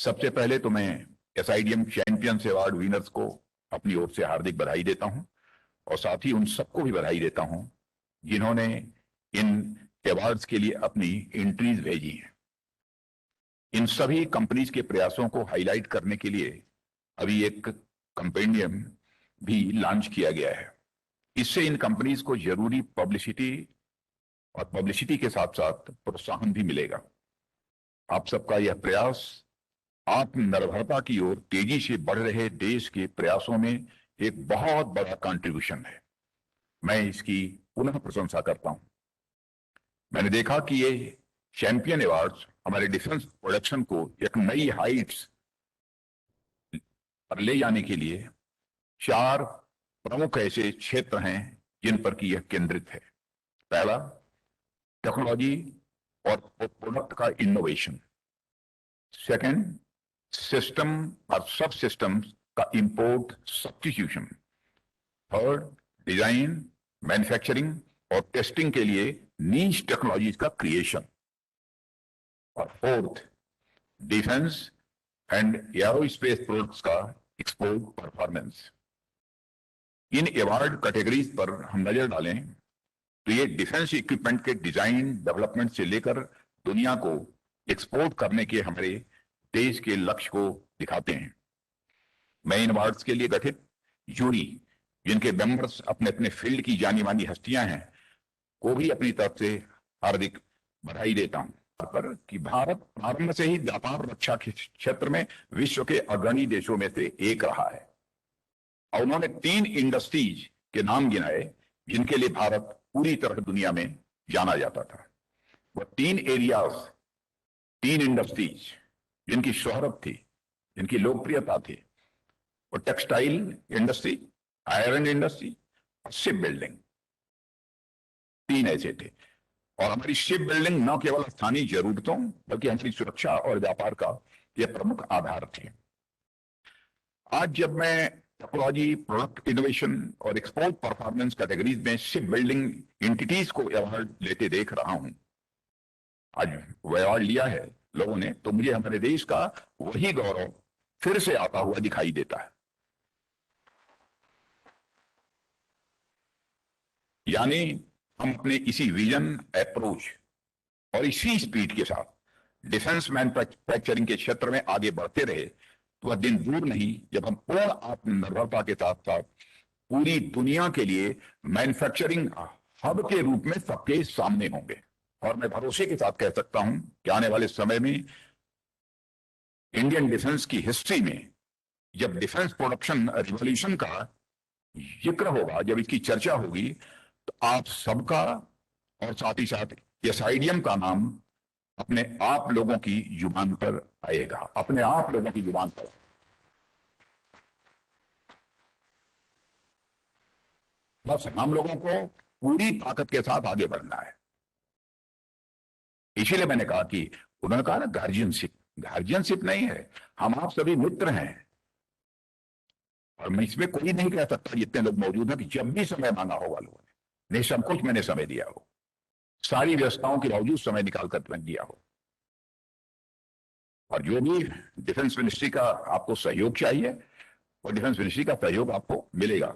सबसे पहले तो मैं एसआईडीएम चैंपियंस अवार्ड विनर्स को अपनी ओर से हार्दिक बधाई देता हूं और साथ ही उन सबको भी बधाई देता हूं जिन्होंने इन अवार्ड्स के लिए अपनी एंट्रीज भेजी हैं। इन सभी कंपनीज के प्रयासों को हाईलाइट करने के लिए अभी एक कंपेंडियम भी लॉन्च किया गया है। इससे इन कंपनीज को जरूरी पब्लिसिटी और पब्लिसिटी के साथ साथ प्रोत्साहन भी मिलेगा। आप सबका यह प्रयास आत्मनिर्भरता की ओर तेजी से बढ़ रहे देश के प्रयासों में एक बहुत बड़ा कंट्रीब्यूशन है। मैं इसकी पुनः प्रशंसा करता हूं। मैंने देखा कि ये चैंपियन अवार्ड्स हमारे डिफेंस प्रोडक्शन को एक नई हाइट्स पर ले जाने के लिए 4 प्रमुख ऐसे क्षेत्र हैं जिन पर कि यह केंद्रित है। पहला, टेक्नोलॉजी और प्रोडक्ट का इनोवेशन। सेकंड, सिस्टम और सब सिस्टम्स का import substitution. Third, design, manufacturing और टेस्टिंग के लिए नीश टेक्नोलॉजीज का क्रिएशन। और fourth, defence and aerospace products का एक्सपोर्ट परफॉर्मेंस। इन अवार्ड कैटेगरीज पर हम नजर डालें तो ये डिफेंस इक्विपमेंट के डिजाइन डेवलपमेंट से लेकर दुनिया को एक्सपोर्ट करने के हमारे देश के लक्ष्य को दिखाते हैं। मैं इन अवार्ड्स के लिए गठित जूरी, जिनके मेंबर्स अपने अपने फील्ड की जानी मानी हस्तियां हैं, को भी अपनी तरफ से हार्दिक बधाई देता हूं पर कि भारत प्रारंभ से ही व्यापार रक्षा के क्षेत्र में विश्व के अग्रणी देशों में से एक रहा है और उन्होंने 3 इंडस्ट्रीज के नाम गिनाए जिनके लिए भारत पूरी तरह दुनिया में जाना जाता था। वो 3 एरियाज, 3 इंडस्ट्रीज जिनकी शोहरत थी, जिनकी लोकप्रियता थी, वो टेक्सटाइल इंडस्ट्री, आयरन इंडस्ट्री और शिप बिल्डिंग। 3 ऐसे थे और हमारी शिप बिल्डिंग न केवल स्थानीय जरूरतों बल्कि हमारी सुरक्षा और व्यापार का यह प्रमुख आधार थे। आज जब मैं टेक्नोलॉजी, प्रोडक्ट इनोवेशन और एक्सपोर्ट परफॉर्मेंस कैटेगरीज में शिप बिल्डिंग एंटिटीज को अवार्ड लेते देख रहा हूं, आज वह अवार्ड लिया है लोगों ने, तो मुझे हमारे देश का वही गौरव फिर से आता हुआ दिखाई देता है। यानी हम अपने इसी विजन, अप्रोच और इसी स्पीड के साथ डिफेंस मैन्युफैक्चरिंग के क्षेत्र में आगे बढ़ते रहे तो वह दिन दूर नहीं जब हम पूर्ण आत्मनिर्भरता के साथ साथ पूरी दुनिया के लिए मैन्युफैक्चरिंग हब के रूप में सबके सामने होंगे। और मैं भरोसे के साथ कह सकता हूं कि आने वाले समय में इंडियन डिफेंस की हिस्ट्री में जब डिफेंस प्रोडक्शन रिवॉल्यूशन का जिक्र होगा, जब इसकी चर्चा होगी, तो आप सबका और साथ ही साथ एसआईडीएम का नाम अपने आप लोगों की जुबान पर आएगा, अपने आप लोगों की जुबान पर। बस हम लोगों को पूरी ताकत के साथ आगे बढ़ना है। इसीलिए मैंने कहा कि उन्होंने कहा ना, गार्जियनशिप नहीं है, हम आप सभी मित्र हैं और मैं इसमें कोई नहीं कह सकता जितने लोग मौजूद हैं कि जब भी समय मांगा होगा लोगों ने निसंकोच मैंने समय दिया हो, सारी व्यवस्थाओं के बावजूद समय निकालकर मैंने दिया हो। और जो भी डिफेंस मिनिस्ट्री का आपको सहयोग चाहिए वो डिफेंस मिनिस्ट्री का सहयोग आपको मिलेगा।